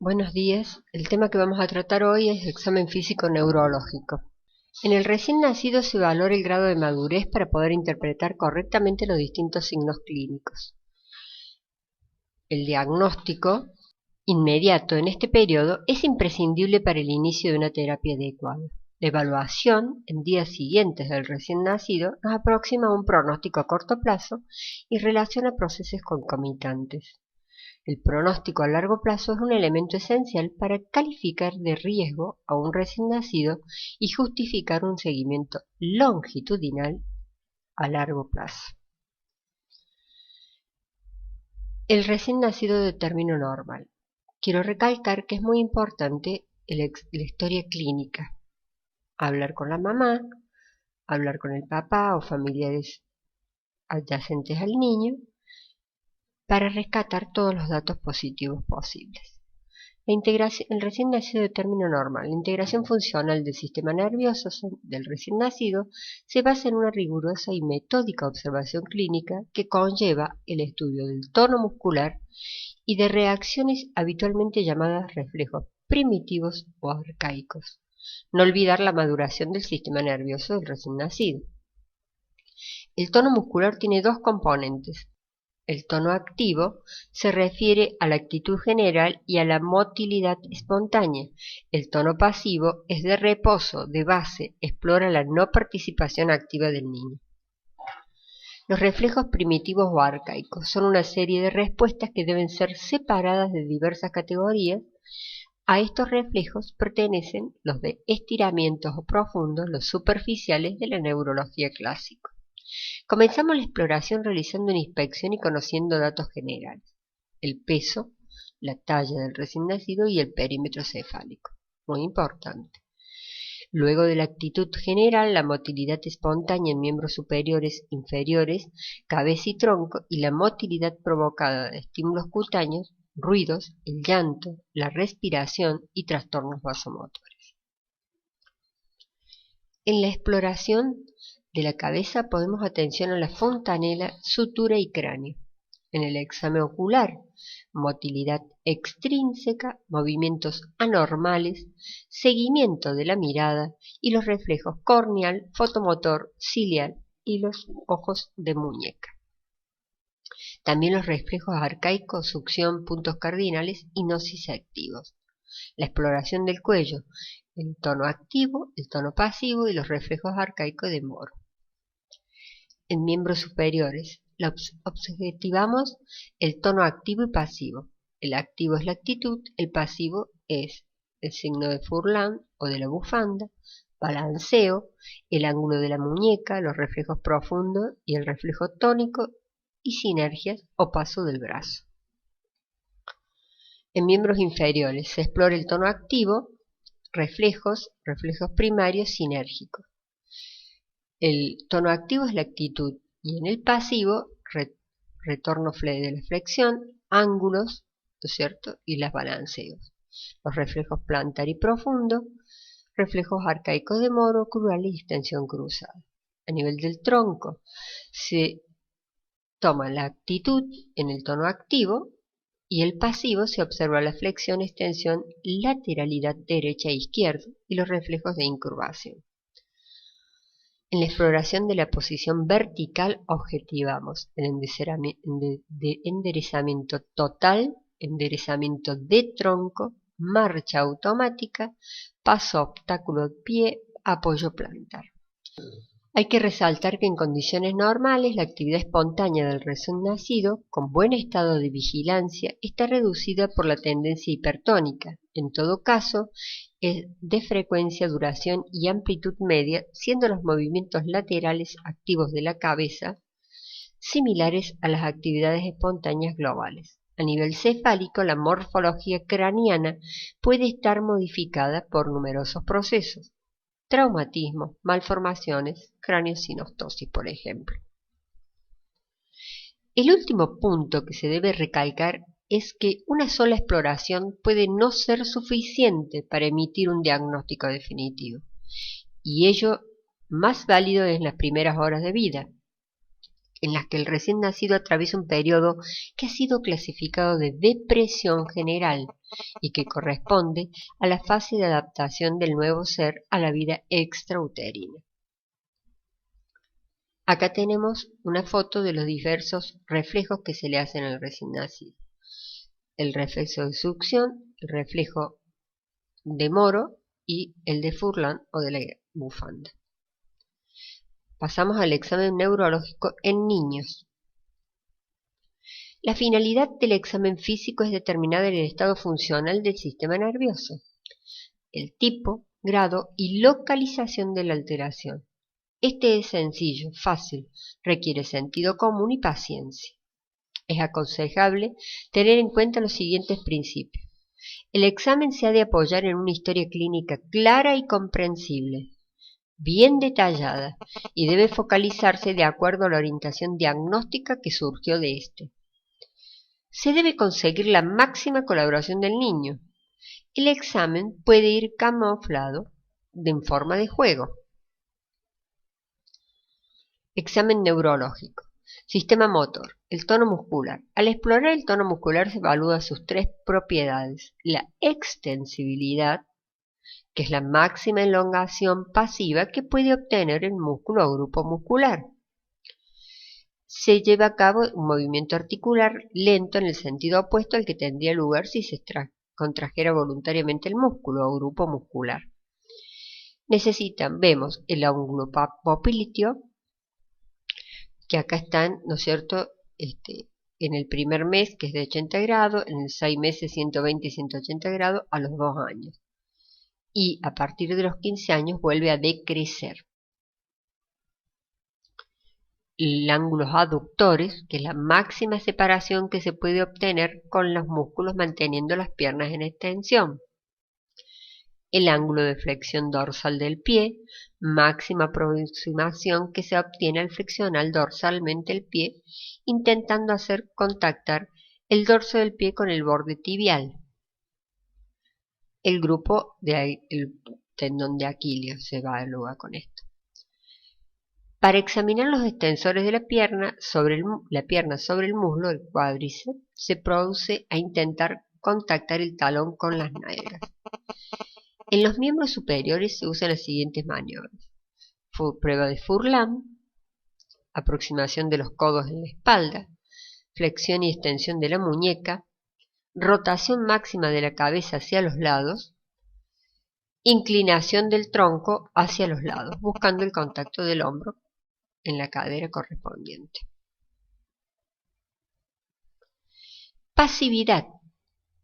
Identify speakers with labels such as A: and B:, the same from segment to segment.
A: Buenos días. El tema que vamos a tratar hoy es examen físico neurológico. En el recién nacido se valora el grado de madurez para poder interpretar correctamente los distintos signos clínicos. El diagnóstico inmediato en este periodo es imprescindible para el inicio de una terapia adecuada. La evaluación en días siguientes del recién nacido nos aproxima a un pronóstico a corto plazo y relaciona procesos concomitantes. El pronóstico a largo plazo es un elemento esencial para calificar de riesgo a un recién nacido y justificar un seguimiento longitudinal a largo plazo. El recién nacido de término normal. Quiero recalcar que es muy importante la historia clínica. Hablar con la mamá, hablar con el papá o familiares adyacentes al niño, para rescatar todos los datos positivos posibles. El recién nacido de término normal. La integración funcional del sistema nervioso del recién nacido se basa en una rigurosa y metódica observación clínica que conlleva el estudio del tono muscular y de reacciones habitualmente llamadas reflejos primitivos o arcaicos. No olvidar la maduración del sistema nervioso del recién nacido. El tono muscular tiene dos componentes. El tono activo se refiere a la actitud general y a la motilidad espontánea. El tono pasivo es de reposo, de base, explora la no participación activa del niño. Los reflejos primitivos o arcaicos son una serie de respuestas que deben ser separadas de diversas categorías. A estos reflejos pertenecen los de estiramientos o profundos, los superficiales de la neurología clásica. Comenzamos la exploración realizando una inspección y conociendo datos generales: el peso, la talla del recién nacido y el perímetro cefálico. Muy importante. Luego de la actitud general, la motilidad espontánea en miembros superiores, inferiores, cabeza y tronco, y la motilidad provocada de estímulos cutáneos, ruidos, el llanto, la respiración y trastornos vasomotores. En la exploración de la cabeza ponemos atención a la fontanela, sutura y cráneo. En el examen ocular, motilidad extrínseca, movimientos anormales, seguimiento de la mirada y los reflejos corneal, fotomotor, ciliar y los ojos de muñeca. También los reflejos arcaicos, succión, puntos cardinales y nociceptivos. La exploración del cuello, el tono activo, el tono pasivo y los reflejos arcaicos de Moro. En miembros superiores, objetivamos el tono activo y pasivo. El activo es la actitud, el pasivo es el signo de Furlan o de la bufanda, balanceo, el ángulo de la muñeca, los reflejos profundos y el reflejo tónico y sinergias o paso del brazo. En miembros inferiores se explora el tono activo, reflejos primarios sinérgicos. El tono activo es la actitud y en el pasivo, retorno de la flexión, ángulos, ¿no es cierto? Y las balanceos. Los reflejos plantar y profundo, reflejos arcaicos de Moro, crural y extensión cruzada. A nivel del tronco se toma la actitud en el tono activo y el pasivo se observa la flexión, extensión, lateralidad derecha e izquierda y los reflejos de incurvación. En la exploración de la posición vertical objetivamos el enderezamiento total, enderezamiento de tronco, marcha automática, paso obstáculo de pie, apoyo plantar. Hay que resaltar que en condiciones normales la actividad espontánea del recién nacido, con buen estado de vigilancia, está reducida por la tendencia hipertónica. En todo caso, es de frecuencia, duración y amplitud media, siendo los movimientos laterales activos de la cabeza similares a las actividades espontáneas globales. A nivel cefálico, la morfología craneana puede estar modificada por numerosos procesos: traumatismo, malformaciones, craniosinostosis, por ejemplo. El último punto que se debe recalcar es que una sola exploración puede no ser suficiente para emitir un diagnóstico definitivo, y ello más válido en las primeras horas de vida. en las que el recién nacido atraviesa un periodo que ha sido clasificado de depresión general y que corresponde a la fase de adaptación del nuevo ser a la vida extrauterina. Acá tenemos una foto de los diversos reflejos que se le hacen al recién nacido. El reflejo de succión, el reflejo de Moro y el de Furlan o de la bufanda. Pasamos al examen neurológico en niños. La finalidad del examen físico es determinar el estado funcional del sistema nervioso, el tipo, grado y localización de la alteración. Este es sencillo, fácil, requiere sentido común y paciencia. Es aconsejable tener en cuenta los siguientes principios. El examen se ha de apoyar en una historia clínica clara y comprensible, bien detallada, y debe focalizarse de acuerdo a la orientación diagnóstica que surgió de este. Se debe conseguir la máxima colaboración del niño. El examen puede ir camuflado en forma de juego. Examen neurológico. Sistema motor. El tono muscular. Al explorar el tono muscular se evalúa sus tres propiedades. La extensibilidad, que es la máxima elongación pasiva que puede obtener el músculo o grupo muscular. Se lleva a cabo un movimiento articular lento en el sentido opuesto al que tendría lugar si se contrajera voluntariamente el músculo o grupo muscular. Vemos el ángulo popliteo, que acá están, ¿no es cierto?, en el primer mes, que es de 80 grados, en el 6 meses 120 y 180 grados, a los 2 años. Y a partir de los 15 años vuelve a decrecer. El ángulo aductores, que es la máxima separación que se puede obtener con los músculos manteniendo las piernas en extensión. El ángulo de flexión dorsal del pie, máxima aproximación que se obtiene al flexionar dorsalmente el pie, intentando hacer contactar el dorso del pie con el borde tibial. El grupo del tendón de Aquileo se evalúa con esto. Para examinar los extensores de la pierna sobre el muslo, el cuádriceps, se procede a intentar contactar el talón con las nalgas. En los miembros superiores se usan las siguientes maniobras. Prueba de Furlan, aproximación de los codos en la espalda, flexión y extensión de la muñeca, rotación máxima de la cabeza hacia los lados, inclinación del tronco hacia los lados, buscando el contacto del hombro en la cadera correspondiente. Pasividad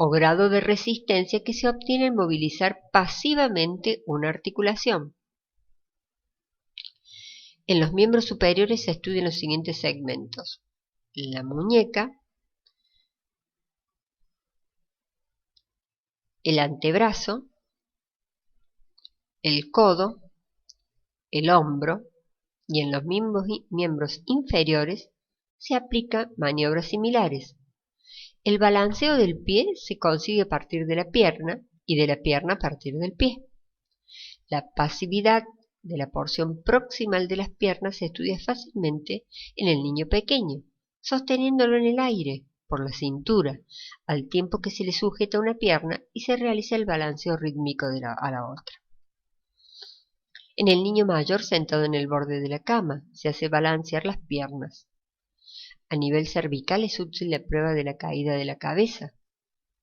A: o grado de resistencia que se obtiene al movilizar pasivamente una articulación. En los miembros superiores se estudian los siguientes segmentos: la muñeca, el antebrazo, el codo, el hombro, y en los miembros inferiores se aplican maniobras similares. El balanceo del pie se consigue a partir de la pierna y de la pierna a partir del pie. La pasividad de la porción proximal de las piernas se estudia fácilmente en el niño pequeño, sosteniéndolo en el aire por la cintura, al tiempo que se le sujeta una pierna y se realiza el balanceo rítmico a la otra. En el niño mayor sentado en el borde de la cama se hace balancear las piernas. A nivel cervical es útil la prueba de la caída de la cabeza.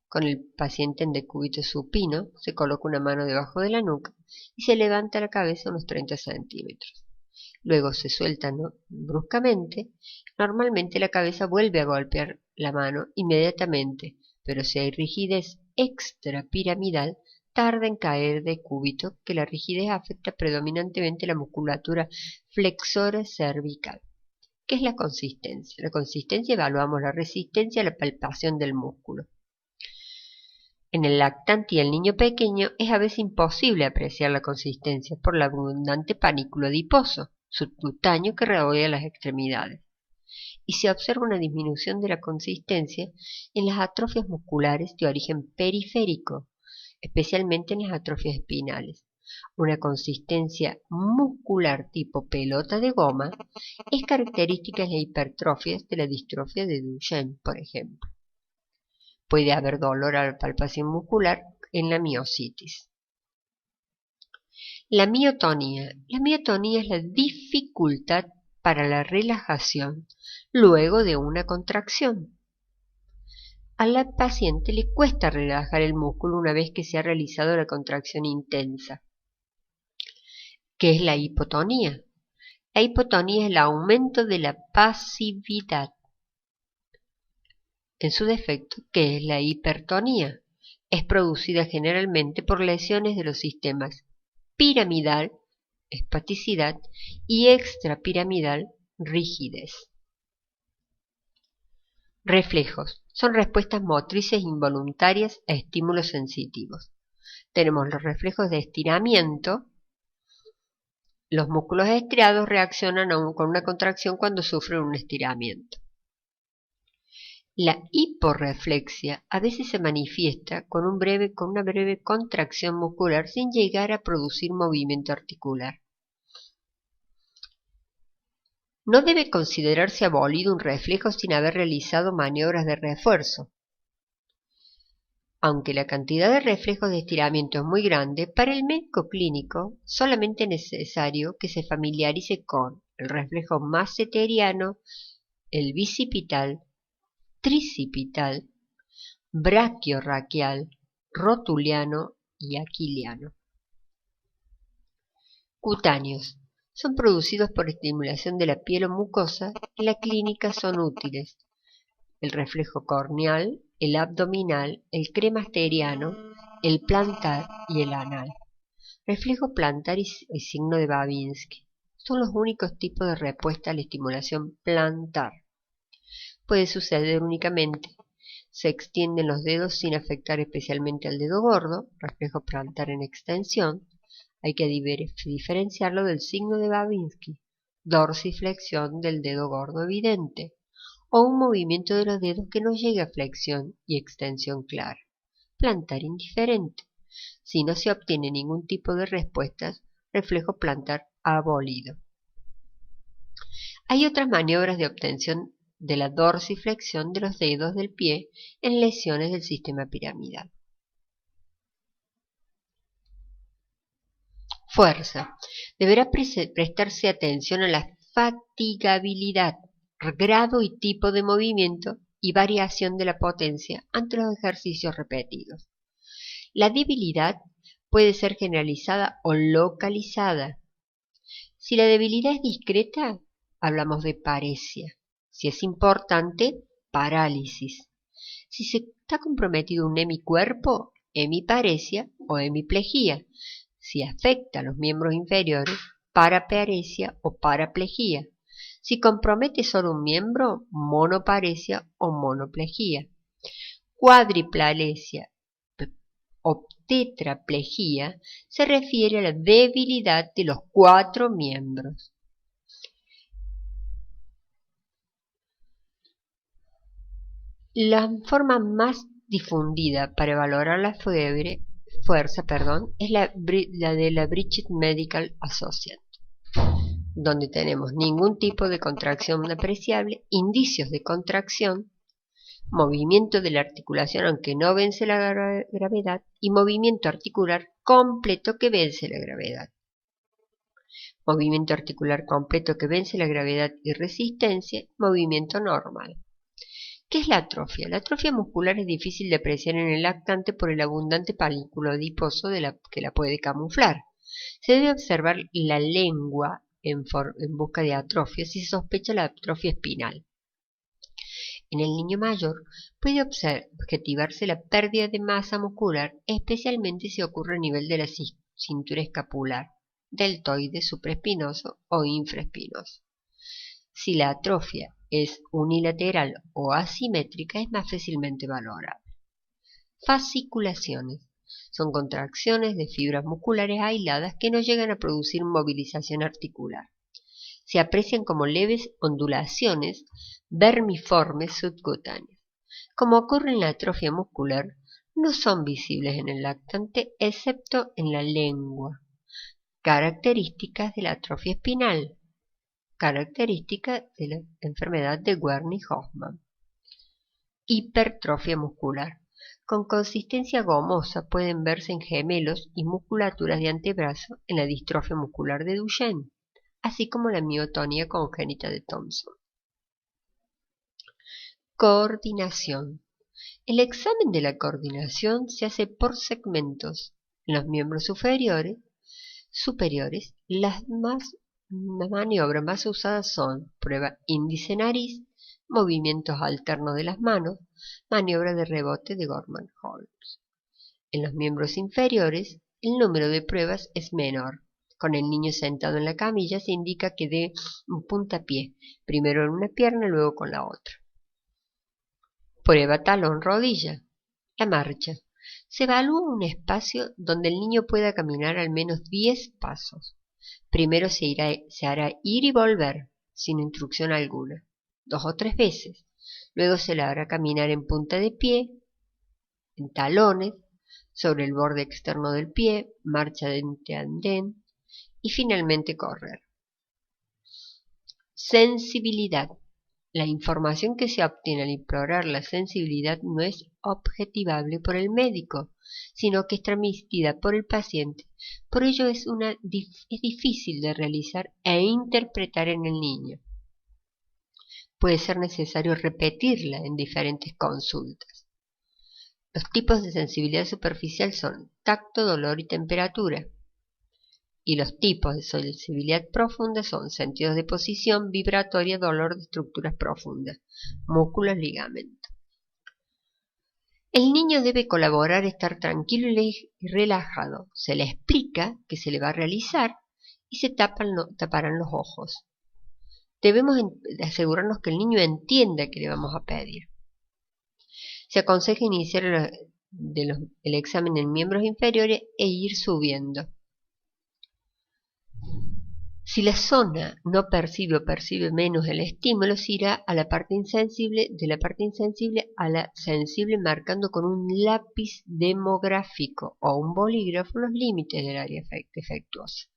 A: Con el paciente en decúbito supino se coloca una mano debajo de la nuca y se levanta la cabeza unos 30 centímetros. Luego se suelta bruscamente. Normalmente la cabeza vuelve a golpear la mano inmediatamente, pero si hay rigidez extrapiramidal, tarda en caer de cúbito, que la rigidez afecta predominantemente la musculatura flexora cervical. ¿Qué es la consistencia? La consistencia evaluamos la resistencia a la palpación del músculo. En el lactante y el niño pequeño es a veces imposible apreciar la consistencia por el abundante panículo adiposo subcutáneo que rodea las extremidades, y se observa una disminución de la consistencia en las atrofias musculares de origen periférico, especialmente en las atrofias espinales. una consistencia muscular tipo pelota de goma, es característica de las hipertrofias de la distrofia de Duchenne, por ejemplo. Puede haber dolor a la palpación muscular en la miositis. La miotonía. La miotonía es la dificultad para la relajación luego de una contracción. A la paciente le cuesta relajar el músculo una vez que se ha realizado la contracción intensa. ¿Qué es la hipotonía? La hipotonía es el aumento de la pasividad. En su defecto, ¿qué es la hipertonía? Es producida generalmente por lesiones de los sistemas piramidal, espasticidad, y extrapiramidal, rigidez. Reflejos. Son respuestas motrices involuntarias a estímulos sensitivos. Tenemos los reflejos de estiramiento. Los músculos estirados reaccionan con una contracción cuando sufren un estiramiento. La hiporreflexia a veces se manifiesta con una breve contracción muscular sin llegar a producir movimiento articular. No debe considerarse abolido un reflejo sin haber realizado maniobras de refuerzo. Aunque la cantidad de reflejos de estiramiento es muy grande, para el médico clínico solamente es necesario que se familiarice con el reflejo masseteriano, el bicipital, tricipital, brachiorraquial, rotuliano y aquiliano. Cutáneos. Son producidos por estimulación de la piel o mucosa. En la clínica son útiles el reflejo corneal, el abdominal, el cremasteriano, el plantar y el anal. Reflejo plantar y signo de Babinski son los únicos tipos de respuesta a la estimulación plantar. Puede suceder únicamente. Se extienden los dedos sin afectar especialmente al dedo gordo, reflejo plantar en extensión. Hay que diferenciarlo del signo de Babinski, dorsiflexión del dedo gordo evidente, o un movimiento de los dedos que no llegue a flexión y extensión clara. Plantar indiferente. Si no se obtiene ningún tipo de respuestas, reflejo plantar abolido. Hay otras maniobras de obtención de la dorsiflexión de los dedos del pie en lesiones del sistema piramidal. Fuerza. Deberá prestarse atención a la fatigabilidad, grado y tipo de movimiento y variación de la potencia ante los ejercicios repetidos. La debilidad puede ser generalizada o localizada. Si la debilidad es discreta, hablamos de paresia. Si es importante, parálisis. Si se está comprometido un hemicuerpo, hemiparesia o hemiplegia. Si afecta a los miembros inferiores, paraparesia o paraplegia. Si compromete solo un miembro, monoparesia o monoplegia. Cuadriplasia o tetraplegia se refiere a la debilidad de los 4 miembros. La forma más difundida para valorar la fuerza es la de la British Medical Association, donde tenemos ningún tipo de contracción apreciable, indicios de contracción, movimiento de la articulación aunque no vence la gravedad y movimiento articular completo que vence la gravedad. Movimiento articular completo que vence la gravedad y resistencia, movimiento normal. ¿Qué es la atrofia? La atrofia muscular es difícil de apreciar en el lactante por el abundante palículo adiposo que la puede camuflar. Se debe observar la lengua en busca de atrofia si se sospecha la atrofia espinal. En el niño mayor puede objetivarse la pérdida de masa muscular, especialmente si ocurre a nivel de la cintura escapular, deltoide supraespinoso o infraespinoso. Si la atrofia es unilateral o asimétrica, es más fácilmente valorable. Fasciculaciones. Son contracciones de fibras musculares aisladas que no llegan a producir movilización articular. Se aprecian como leves ondulaciones vermiformes subcutáneas. Como ocurre en la atrofia muscular, no son visibles en el lactante excepto en la lengua. Características de la atrofia espinal. Característica de la enfermedad de Wernicke-Hoffmann. Hipertrofia muscular. Con consistencia gomosa pueden verse en gemelos y musculaturas de antebrazo en la distrofia muscular de Duchenne, así como la miotonía congénita de Thompson. Coordinación. El examen de la coordinación se hace por segmentos. En los miembros superiores, las maniobras más usadas son prueba índice-nariz, movimientos alternos de las manos, maniobra de rebote de Gorman-Holmes. En los miembros inferiores, el número de pruebas es menor. Con el niño sentado en la camilla se indica que dé un puntapié, primero en una pierna y luego con la otra. Prueba talón-rodilla. La marcha. Se evalúa un espacio donde el niño pueda caminar al menos 10 pasos. Primero se hará ir y volver, sin instrucción alguna, 2 o 3 veces. Luego se le hará caminar en punta de pie, en talones, sobre el borde externo del pie, marcha de andén y finalmente correr. Sensibilidad. La información que se obtiene al explorar la sensibilidad no es objetivable por el médico, sino que es transmitida por el paciente. Por ello es difícil de realizar e interpretar en el niño. Puede ser necesario repetirla en diferentes consultas. Los tipos de sensibilidad superficial son tacto, dolor y temperatura. Y los tipos de sensibilidad profunda son sentidos de posición, vibratoria, dolor de estructuras profundas, músculos, ligamentos. El niño debe colaborar, estar tranquilo y relajado. Se le explica que se le va a realizar y se taparán los ojos. Debemos asegurarnos que el niño entienda que le vamos a pedir. Se aconseja iniciar el examen en miembros inferiores e ir subiendo. Si la zona no percibe o percibe menos el estímulo, se irá a la parte insensible, de la parte insensible a la sensible, marcando con un lápiz demográfico o un bolígrafo los límites del área defectuosa.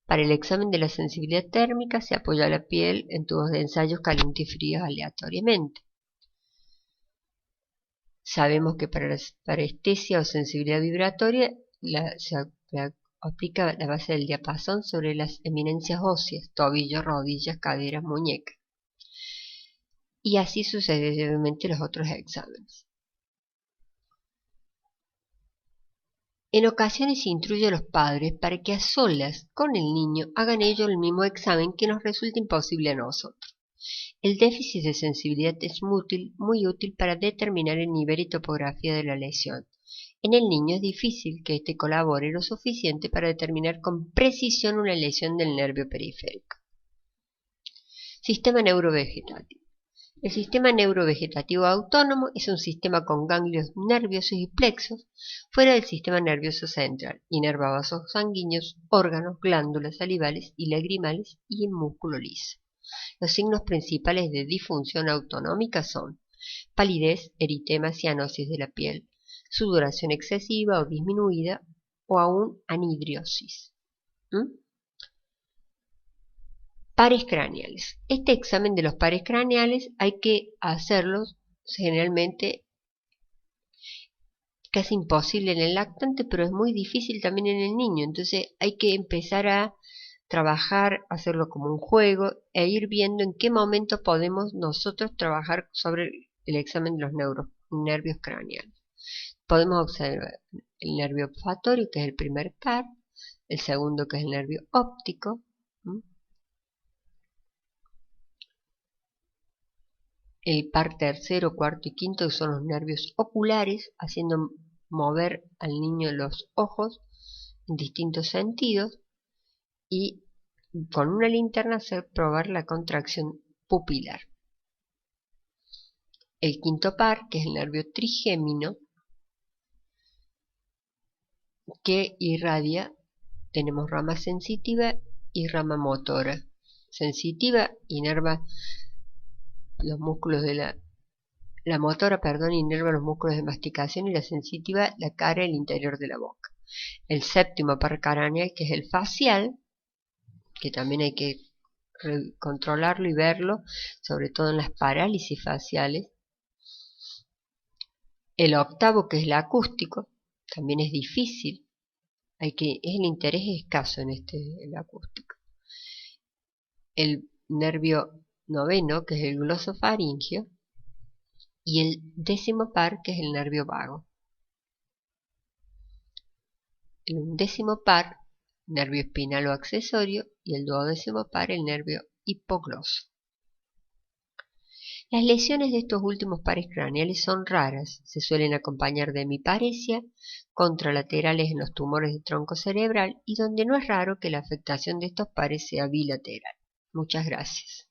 A: Para el examen de la sensibilidad térmica se apoya la piel en tubos de ensayos caliente y frío aleatoriamente. Sabemos que para la parestesia o sensibilidad vibratoria se aplica la base del diapasón sobre las eminencias óseas, tobillos, rodillas, caderas, muñecas. Y así sucesivamente los otros exámenes. En ocasiones se instruye a los padres para que a solas con el niño hagan ellos el mismo examen que nos resulta imposible a nosotros. El déficit de sensibilidad es muy útil para determinar el nivel y topografía de la lesión. En el niño es difícil que éste colabore lo suficiente para determinar con precisión una lesión del nervio periférico. Sistema neurovegetativo. El sistema neurovegetativo autónomo es un sistema con ganglios nerviosos y plexos fuera del sistema nervioso central, inerva vasos sanguíneos, órganos, glándulas salivales y lagrimales y el músculo liso. Los signos principales de disfunción autonómica son palidez, eritema, cianosis de la piel, sudoración excesiva o disminuida o aún anhidriosis. Pares craneales. Este examen de los pares craneales hay que hacerlos generalmente casi imposible en el lactante, pero es muy difícil también en el niño. Entonces hay que empezar a trabajar, hacerlo como un juego e ir viendo en qué momento podemos nosotros trabajar sobre el examen de los nervios craneales. Podemos observar el nervio olfatorio, que es el primer par, el segundo, que es el nervio óptico, el par tercero, cuarto y quinto, que son los nervios oculares, haciendo mover al niño los ojos en distintos sentidos y con una linterna hacer probar la contracción pupilar. El quinto par, que es el nervio trigémino, que irradia, tenemos rama sensitiva y rama motora. Sensitiva inerva los músculos de la motora, inerva los músculos de masticación, y la sensitiva la cara y el interior de la boca. el séptimo par craneal, que es el facial, que también hay que controlarlo y verlo, sobre todo en las parálisis faciales. El octavo, que es el acústico, también es difícil, el interés es escaso en el acústico. El nervio noveno, que es el glosofaringio, y el décimo par, que es el nervio vago. El undécimo par, nervio espinal o accesorio, y el duodécimo par, el nervio hipogloso. Las lesiones de estos últimos pares craneales son raras, se suelen acompañar de hemiparesia, contralaterales en los tumores de tronco cerebral y donde no es raro que la afectación de estos pares sea bilateral. Muchas gracias.